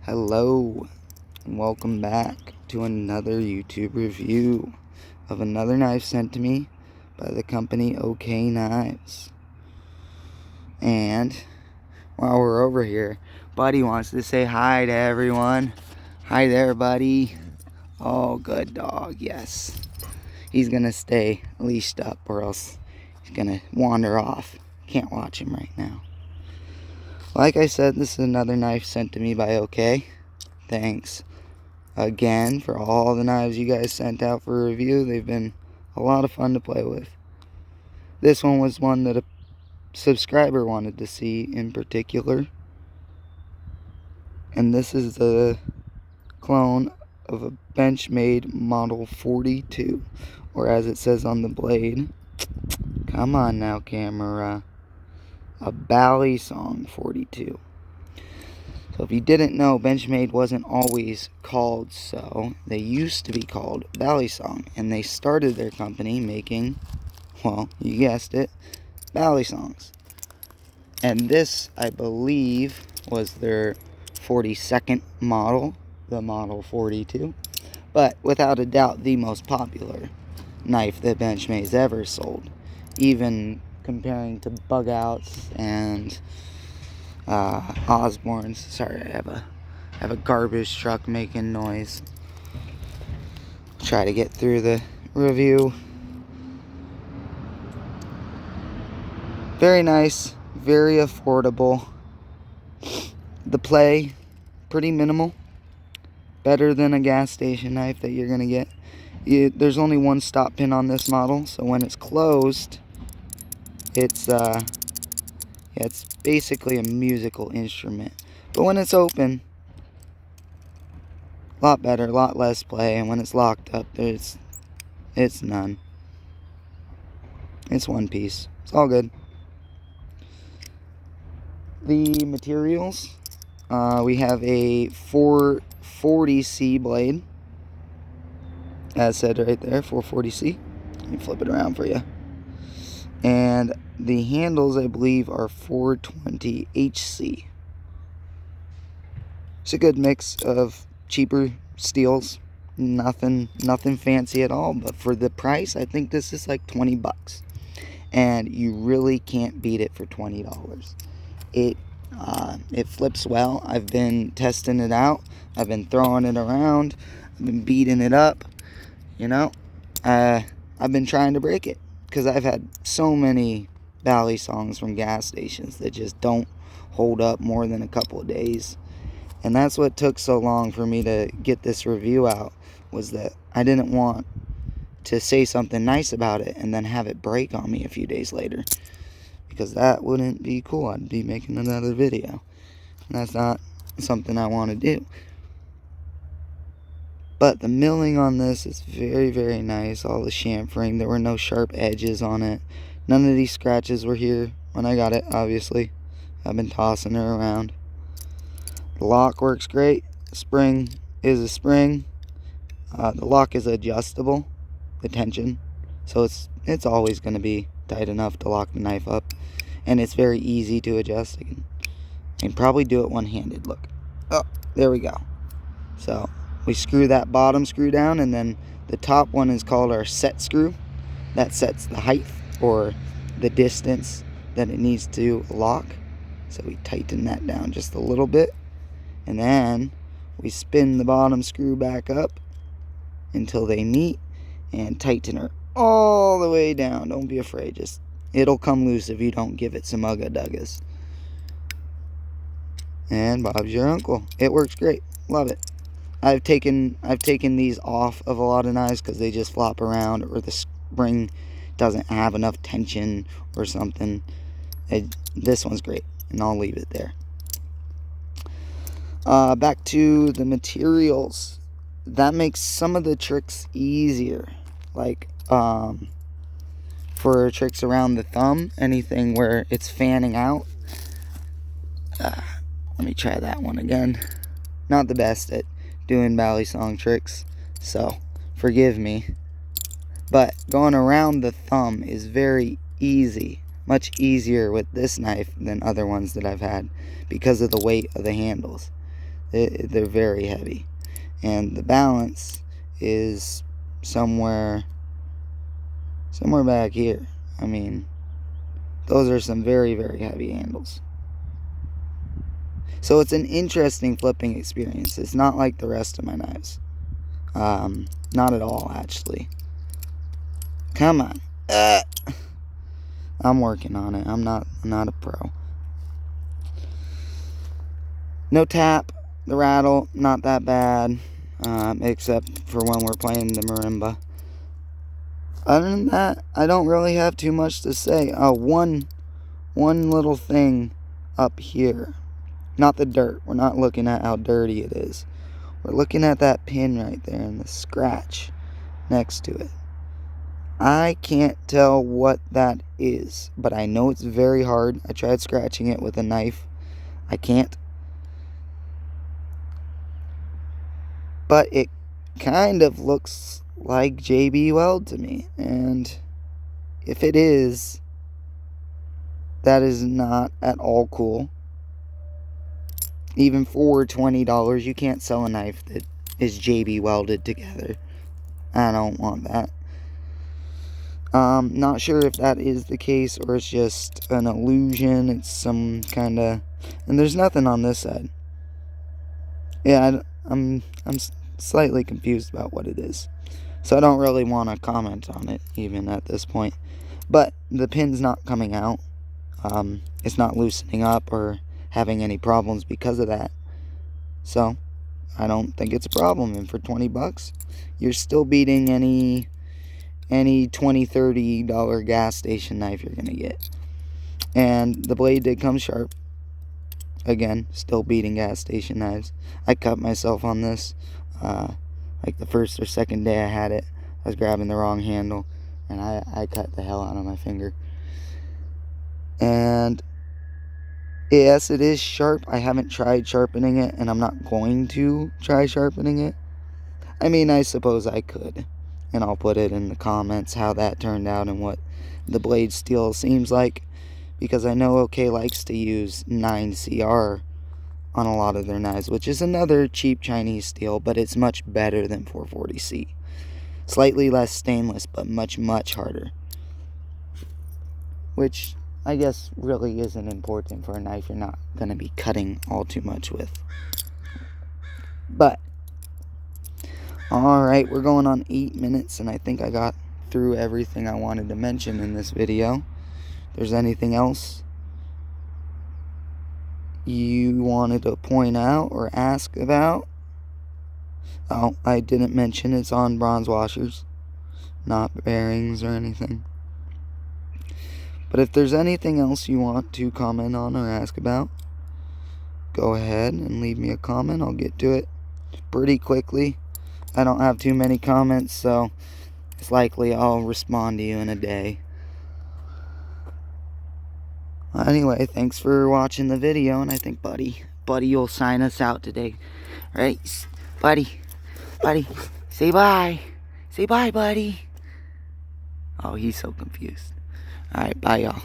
Hello, and welcome back to another YouTube review of another knife sent to me by the company OK Knives. And while we're over here, Buddy wants to say hi to everyone. Hi there, Buddy. Oh, good dog, yes. He's gonna stay leashed up or else he's gonna wander off. Can't watch him right now. Like I said, this is another knife sent to me by OK. Thanks again for all the knives you guys sent out for review. They've been a lot of fun to play with. This one was one that a subscriber wanted to see in particular. And this is the clone of a Benchmade Model 42. Or as it says on the blade, come on now camera, a balisong 42. So if you didn't know, Benchmade wasn't always called so. They used to be called balisong, and they started their company making, well, you guessed it, balisongs. And this, I believe, was their 42nd model, the Model 42. But without a doubt, the most popular knife that Benchmade's ever sold, even comparing to bug outs and Osborne's. Sorry, I have a garbage truck making noise. Try to get through the review. Very nice, very affordable. The play, pretty minimal. Better than a gas station knife that you're gonna get. There's only one stop pin on this model, so when it's closed, it's basically a musical instrument. But when it's open, a lot better, a lot less play. And when it's locked up, it's none. It's one piece. It's all good. The materials, we have a 440C blade. As said right there, 440C. Let me flip it around for you. And the handles, I believe, are 420 HC. It's a good mix of cheaper steels. Nothing fancy at all. But for the price, I think this is like 20 bucks. And you really can't beat it for $20. It flips well. I've been testing it out. I've been throwing it around. I've been beating it up. You know, I've been trying to break it, because I've had so many balisongs from gas stations that just don't hold up more than a couple of days. And that's what took so long for me to get this review out, was that I didn't want to say something nice about it and then have it break on me a few days later, because that wouldn't be cool. I'd be making another video, and that's not something I want to do. But the milling on this is very, very nice. All the chamfering. There were no sharp edges on it. None of these scratches were here when I got it, obviously. I've been tossing her around. The lock works great. The spring is a spring. The lock is adjustable, the tension. So it's always going to be tight enough to lock the knife up. And it's very easy to adjust. You can probably do it one-handed. Look. Oh, there we go. So we screw that bottom screw down, and then the top one is called our set screw. That sets the height or the distance that it needs to lock. So we tighten that down just a little bit, and then we spin the bottom screw back up until they meet and tighten her all the way down. Don't be afraid. It'll come loose if you don't give it some ugga-duggas. And Bob's your uncle. It works great. Love it. I've taken these off of a lot of knives because they just flop around, or the spring doesn't have enough tension or something. This one's great, and I'll leave it there. Back to the materials. That makes some of the tricks easier. Like for tricks around the thumb, anything where it's fanning out. Let me try that one again. Not the best at doing balisong tricks, so forgive me. But going around the thumb is very easy. Much easier with this knife than other ones that I've had, because of the weight of the handles. They're very heavy. And the balance is somewhere back here. I mean, those are some very, very heavy handles. So it's an interesting flipping experience. It's not like the rest of my knives. Not at all, actually. Come on. I'm working on it. I'm not a pro. No tap. The rattle, not that bad. Except for when we're playing the marimba. Other than that, I don't really have too much to say. One little thing up here. Not the dirt. We're not looking at how dirty it is. We're looking at that pin right there and the scratch next to it. I can't tell what that is, but I know it's very hard. I tried scratching it with a knife. I can't. But it kind of looks like JB Weld to me. And if it is, that is not at all cool. Even for $20, you can't sell a knife that is JB welded together. I don't want that. Not sure if that is the case or it's just an illusion. It's some kind of... And there's nothing on this side. Yeah, I'm slightly confused about what it is. So I don't really want to comment on it, even at this point. But the pin's not coming out. It's not loosening up or having any problems because of that. So I don't think it's a problem. And for $20, you're still beating any $20, $30 gas station knife you're gonna get. And the blade did come sharp. Again, still beating gas station knives. I cut myself on this. Like the first or second day I had it, I was grabbing the wrong handle, and I cut the hell out of my finger. And yes, it is sharp. I haven't tried sharpening it, and I'm not going to try sharpening it. I mean, I suppose I could. And I'll put it in the comments how that turned out and what the blade steel seems like. Because I know OK likes to use 9CR on a lot of their knives, which is another cheap Chinese steel, but it's much better than 440C. Slightly less stainless, but much, much harder. Which I guess really isn't important for a knife you're not going to be cutting all too much with. But alright, we're going on 8 minutes, and I think I got through everything I wanted to mention in this video. If there's anything else you wanted to point out or ask about. Oh, I didn't mention it's on bronze washers, not bearings or anything. But if there's anything else you want to comment on or ask about, go ahead and leave me a comment. I'll get to it pretty quickly. I don't have too many comments, so it's likely I'll respond to you in a day. Anyway, thanks for watching the video, and I think Buddy will sign us out today. Right? Buddy, say bye. Say bye, Buddy. Oh, he's so confused. Alright, bye, y'all.